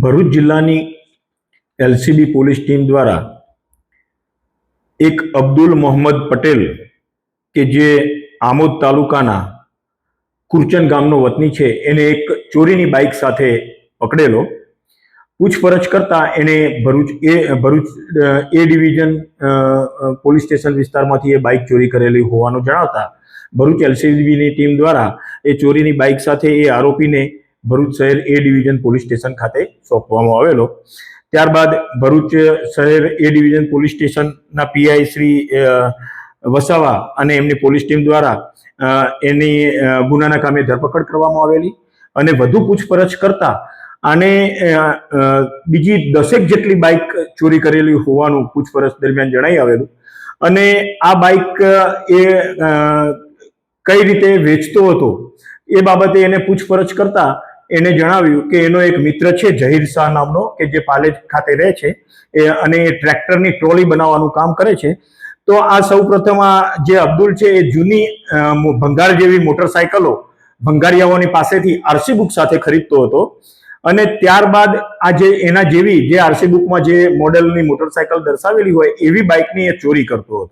ભરૂચ જિલ્લાની LCB police team દ્વારા એક અબ્દુલ મોહમ્મદ પટેલ કે જે આમોદ તાલુકાના કુરચન ગામનો વતની છે એને એક ચોરીની બાઇક સાથે પકડેલો. પૂછપરછ કરતા એને ભરૂચ એ ડિવિઝન પોલીસ સ્ટેશન વિસ્તારમાંથી એ બાઇક ચોરી કરેલી હોવાનું જણાવતા ભરૂચ એલસીબીની ટીમ દ્વારા એ ચોરીની બાઇક સાથે એ આરોપીને ભરૂચ શહેર એ ડિવિઝન પોલીસ સ્ટેશન ખાતે સોંપવામાં આવેલો. ત્યારબાદ ભરૂચ શહેર એ ડિવિઝન પોલીસ સ્ટેશનના પીઆઈ શ્રી વસાવા અને એમની પોલીસ ટીમ દ્વારા એની ગુનાના કામે ધરપકડ કરવામાં આવેલી અને વધુ પૂછપરછ કરતા આને બીજી 10 જેટલી બાઇક ચોરી કરેલી હોવાનું પૂછપરછ દરમિયાન જણાઈ આવેલું અને આ બાઇક એ કઈ રીતે વેચતો હતો એ બાબતે એને પૂછપરછ કરતા એને જણાવ્યું કે એનો એક મિત્ર છે જહીર શાહ નામનો કે જે પાલેજ ખાતે રહે છે અને ટ્રેક્ટરની ટ્રોલી બનાવવાનું કામ કરે છે. તો આ સૌપ્રથમ જે અબ્દુલ છે એ જૂની ભંગાર જેવી મોટરસાયકલો ભંગારિયાઓની પાસેથી આરસી બુક સાથે ખરીદતો હતો અને ત્યારબાદ આ જે એના જેવી જે આરસી બુકમાં જે મોડેલની મોટરસાયકલ દર્શાવેલી હોય એવી બાઇકની એ ચોરી કરતો હતો.